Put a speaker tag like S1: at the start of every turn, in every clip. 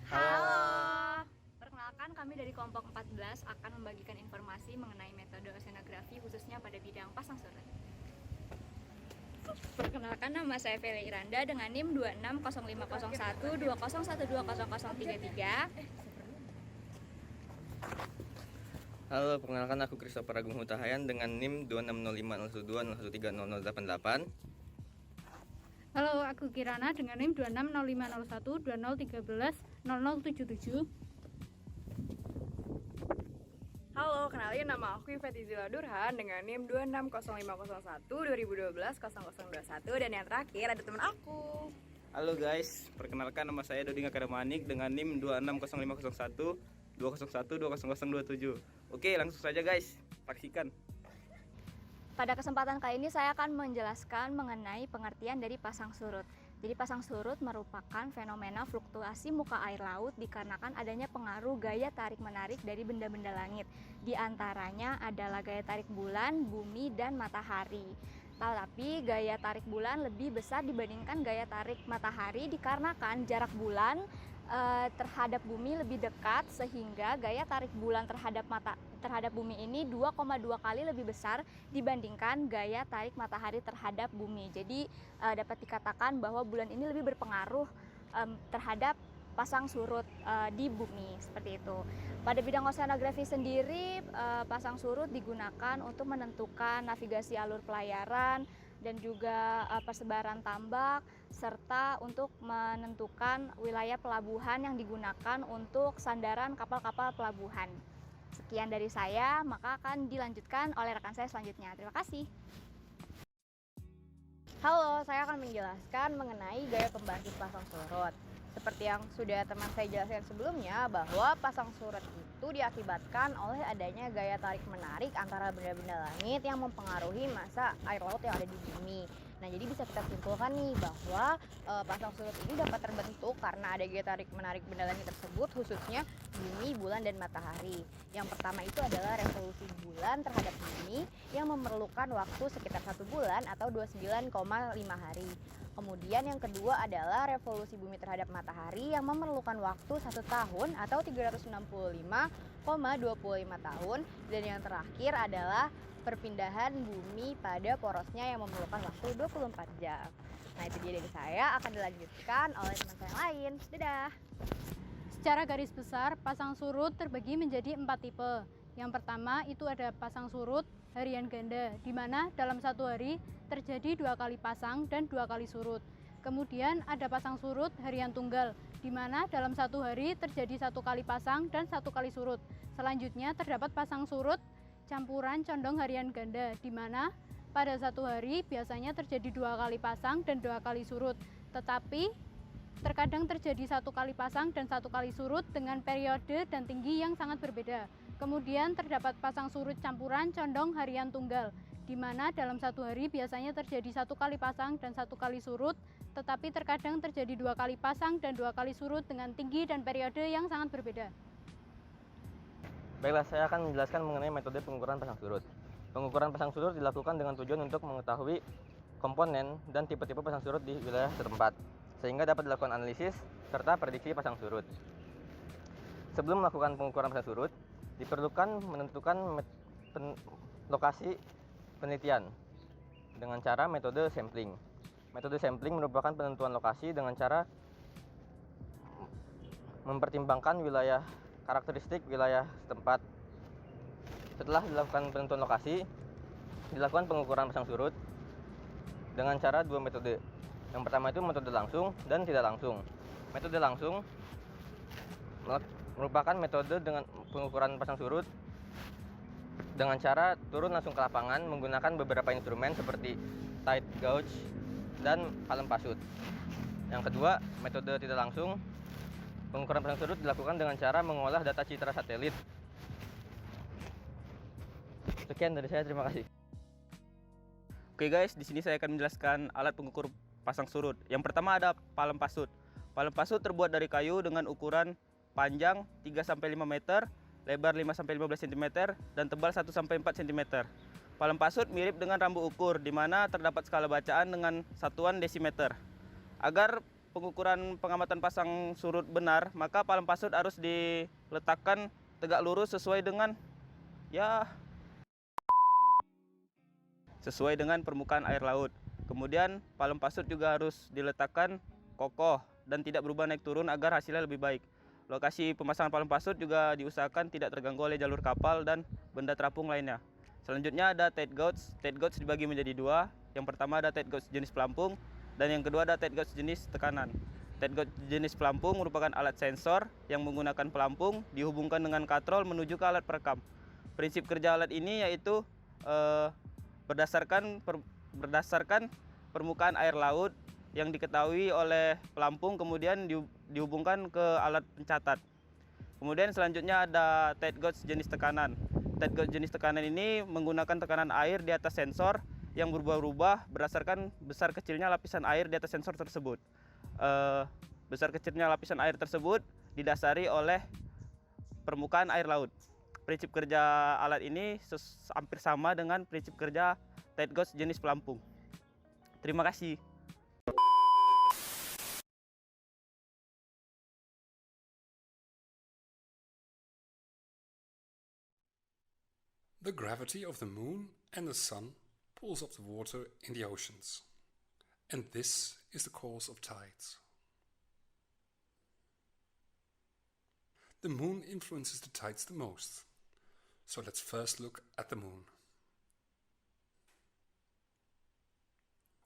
S1: Halo. Perkenalkan, kami dari kelompok 14 akan membagikan informasi mengenai metode oceanografi khususnya pada bidang pasang surut. Perkenalkan, nama saya Feli Iranda dengan NIM 260501 20120033.
S2: Halo, perkenalkan aku Christopher Agung Hutahayan dengan NIM 26050201300088.
S3: Halo, aku Kirana dengan NIM 260501 2013 0077.
S1: Halo, kenalin nama aku Yvette Izila Durhan dengan NIM 260501 2012 0021, dan yang terakhir ada teman aku.
S4: Halo guys, perkenalkan nama saya Dodi Ngakadamanik dengan NIM 260501 201 20027. Oke, langsung saja guys, saksikan.
S1: Pada kesempatan kali ini saya akan menjelaskan mengenai pengertian dari pasang surut. Jadi pasang surut merupakan fenomena fluktuasi muka air laut dikarenakan adanya pengaruh gaya tarik-menarik dari benda-benda langit. Di antaranya adalah gaya tarik bulan, bumi, dan matahari. Tetapi gaya tarik bulan lebih besar dibandingkan gaya tarik matahari dikarenakan jarak bulan terhadap bumi lebih dekat, sehingga gaya tarik bulan terhadap bumi ini 2,2 kali lebih besar dibandingkan gaya tarik matahari terhadap bumi. Jadi dapat dikatakan bahwa bulan ini lebih berpengaruh terhadap pasang surut di bumi, seperti itu. Pada bidang oceanografi sendiri, pasang surut digunakan untuk menentukan navigasi alur pelayaran dan juga persebaran tambak, serta untuk menentukan wilayah pelabuhan yang digunakan untuk sandaran kapal-kapal pelabuhan. Sekian dari saya, maka akan dilanjutkan oleh rekan saya selanjutnya. Terima kasih.
S5: Halo, saya akan menjelaskan mengenai gaya pembangkit pasang surut. Seperti yang sudah teman saya jelaskan sebelumnya, bahwa pasang surut itu diakibatkan oleh adanya gaya tarik-menarik antara benda-benda langit yang mempengaruhi massa air laut yang ada di bumi. Nah, jadi bisa kita simpulkan nih bahwa pasang surut ini dapat terbentuk karena ada gaya tarik-menarik benda langit tersebut, khususnya bumi, bulan, dan matahari. Yang pertama itu adalah revolusi bulan terhadap bumi yang memerlukan waktu sekitar 1 bulan atau 29,5 hari. Kemudian yang kedua adalah revolusi bumi terhadap matahari yang memerlukan waktu 1 tahun atau 365,25 tahun. Dan yang terakhir adalah perpindahan bumi pada porosnya yang memerlukan waktu 24 jam. Nah, itu dia dari saya, akan dilanjutkan oleh teman saya yang lain. Dadah!
S3: Secara garis besar, pasang surut terbagi menjadi 4 tipe. Yang pertama itu ada pasang surut harian ganda, di mana dalam satu hari terjadi 2 kali pasang dan 2 kali surut. Kemudian ada pasang surut harian tunggal, di mana dalam satu hari terjadi 1 kali pasang dan 1 kali surut. Selanjutnya terdapat pasang surut campuran condong harian ganda, di mana pada satu hari biasanya terjadi 2 kali pasang dan 2 kali surut. Tetapi terkadang terjadi 1 kali pasang dan 1 kali surut dengan periode dan tinggi yang sangat berbeda. Kemudian terdapat pasang surut campuran condong harian tunggal, di mana dalam satu hari biasanya terjadi 1 kali pasang dan 1 kali surut, tetapi terkadang terjadi 2 kali pasang dan 2 kali surut dengan tinggi dan periode yang sangat berbeda.
S2: Baiklah, saya akan menjelaskan mengenai metode pengukuran pasang surut. Pengukuran pasang surut dilakukan dengan tujuan untuk mengetahui komponen dan tipe-tipe pasang surut di wilayah setempat, sehingga dapat dilakukan analisis serta prediksi pasang surut. Sebelum melakukan pengukuran pasang surut, diperlukan menentukan lokasi penelitian dengan cara metode sampling. Metode sampling merupakan penentuan lokasi dengan cara mempertimbangkan karakteristik wilayah setempat. Setelah dilakukan penentuan lokasi, dilakukan pengukuran pasang surut dengan cara 2 metode. Yang pertama itu metode langsung dan tidak langsung. Metode langsung merupakan metode dengan pengukuran pasang surut dengan cara turun langsung ke lapangan menggunakan beberapa instrumen seperti tight gauge dan palem pasut. Yang kedua, metode tidak langsung. Pengukuran pasang surut dilakukan dengan cara mengolah data citra satelit. Sekian dari saya, terima kasih.
S4: Oke guys, di sini saya akan menjelaskan alat pengukur pasang surut. Yang pertama ada palem pasut. Palem pasut terbuat dari kayu dengan ukuran panjang 3-5 meter, lebar 5-15 cm, dan tebal 1-4 cm. Palempasut mirip dengan rambu ukur, di mana terdapat skala bacaan dengan satuan desimeter. Agar pengukuran pengamatan pasang surut benar, maka palempasut harus diletakkan tegak lurus sesuai dengan permukaan air laut. Kemudian palempasut juga harus diletakkan kokoh dan tidak berubah naik turun agar hasilnya lebih baik. Lokasi pemasangan palempasut juga diusahakan tidak terganggu oleh jalur kapal dan benda terapung lainnya. Selanjutnya ada tight gauge. Tight gauge dibagi menjadi dua. Yang pertama ada tight gauge jenis pelampung dan yang kedua ada tight gauge jenis tekanan. Tight gauge jenis pelampung merupakan alat sensor yang menggunakan pelampung dihubungkan dengan katrol menuju ke alat perekam. Prinsip kerja alat ini yaitu berdasarkan permukaan air laut yang diketahui oleh pelampung, kemudian dihubungkan ke alat pencatat. Kemudian selanjutnya ada tight gauge jenis tekanan. Tight gauge jenis tekanan ini menggunakan tekanan air di atas sensor yang berubah-ubah berdasarkan besar kecilnya lapisan air di atas sensor tersebut. Besar kecilnya lapisan air tersebut didasari oleh permukaan air laut. Prinsip kerja alat ini hampir sama dengan prinsip kerja tight gauge jenis pelampung. Terima kasih.
S6: The gravity of the moon and the sun pulls up the water in the oceans. And this is the cause of tides. The moon influences the tides the most. So let's first look at the moon.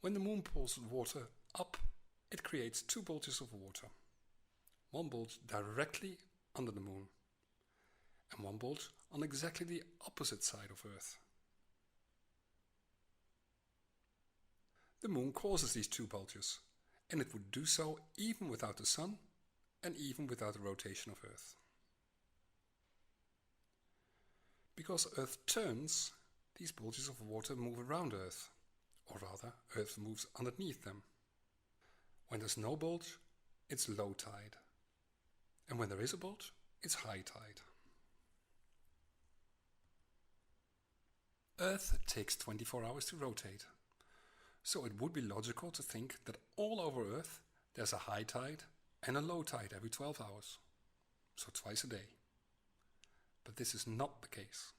S6: When the moon pulls water up, it creates two bulges of water. One bulge directly under the moon, and one bulge on exactly the opposite side of Earth. The moon causes these two bulges, and it would do so even without the sun and even without the rotation of Earth. Because Earth turns, these bulges of water move around Earth, or rather, Earth moves underneath them. When there's no bulge, it's low tide, and when there is a bulge, it's high tide. Earth takes 24 hours to rotate, so it would be logical to think that all over Earth there's a high tide and a low tide every 12 hours, so twice a day. But this is not the case.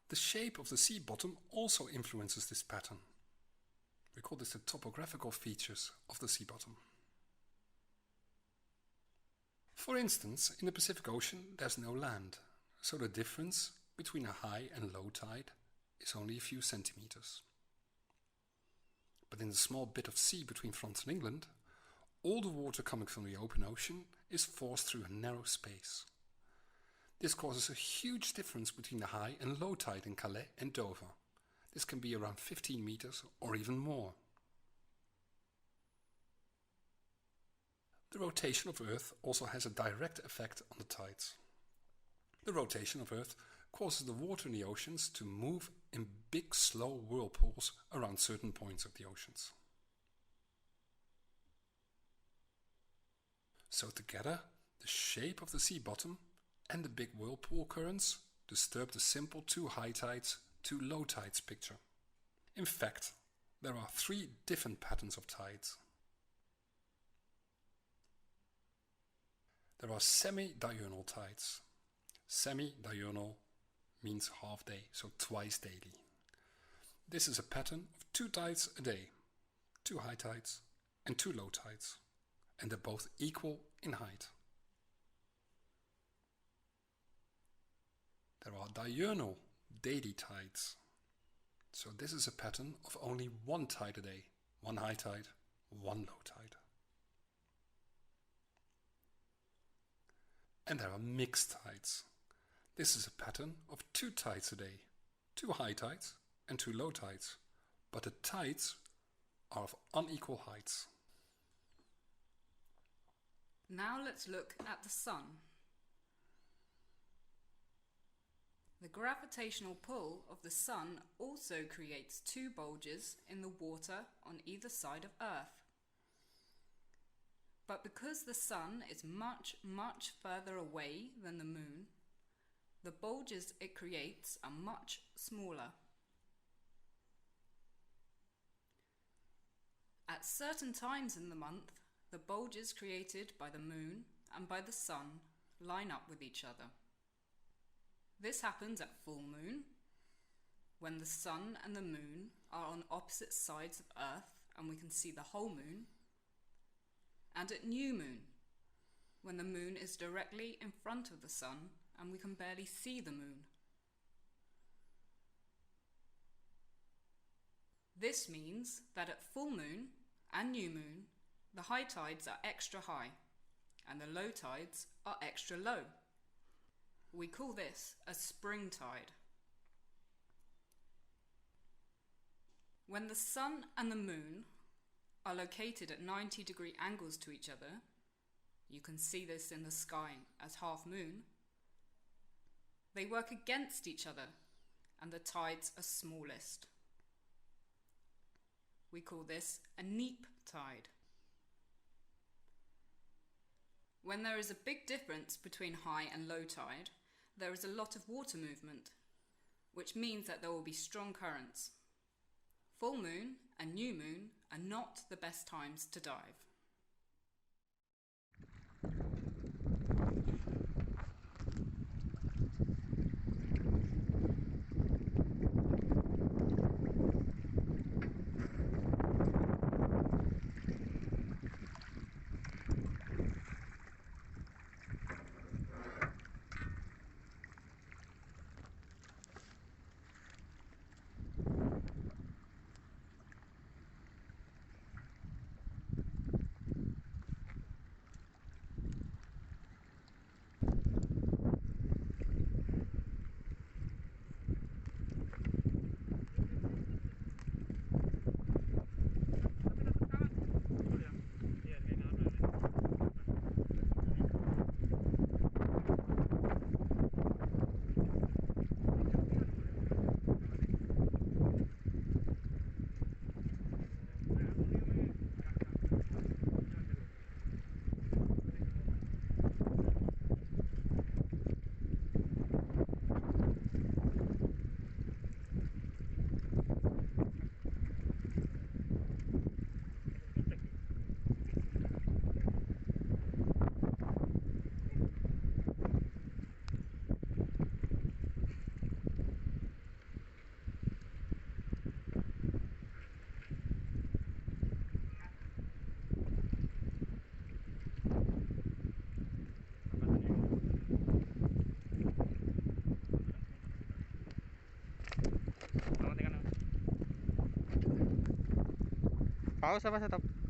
S6: The shape of the sea bottom also influences this pattern. We call this the topographical features of the sea bottom. For instance, in the Pacific Ocean there's no land, so the difference between a high and low tide is only a few centimeters. But in the small bit of sea between France and England, all the water coming from the open ocean is forced through a narrow space. This causes a huge difference between the high and low tide in Calais and Dover. This can be around 15 meters or even more. The rotation of Earth also has a direct effect on the tides. The rotation of Earth causes the water in the oceans to move in big, slow whirlpools around certain points of the oceans. So together, the shape of the sea bottom and the big whirlpool currents disturb the simple two high tides, two low tides picture. In fact, there are three different patterns of tides. There are semi-diurnal tides. Semi-diurnal means half day, so twice daily. This is a pattern of two tides a day, two high tides and two low tides, and they're both equal in height. There are diurnal daily tides. So this is a pattern of only one tide a day, one high tide, one low tide. And there are mixed tides. This is a pattern of two tides a day, two high tides and two low tides, but the tides are of unequal heights.
S7: Now let's look at the sun. The gravitational pull of the sun also creates two bulges in the water on either side of Earth. But because the sun is much, much further away than the moon, the bulges it creates are much smaller. At certain times in the month, the bulges created by the moon and by the sun line up with each other. This happens at full moon, when the sun and the moon are on opposite sides of Earth and we can see the whole moon, and at new moon, when the moon is directly in front of the sun and we can barely see the moon. This means that at full moon and new moon, the high tides are extra high and the low tides are extra low. We call this a spring tide. When the sun and the moon are located at 90-degree angles to each other, you can see this in the sky as half moon, they work against each other and the tides are smallest. We call this a neap tide. When there is a big difference between high and low tide, there is a lot of water movement, which means that there will be strong currents. Full moon and new moon are not the best times to dive.
S2: Paus apa stop?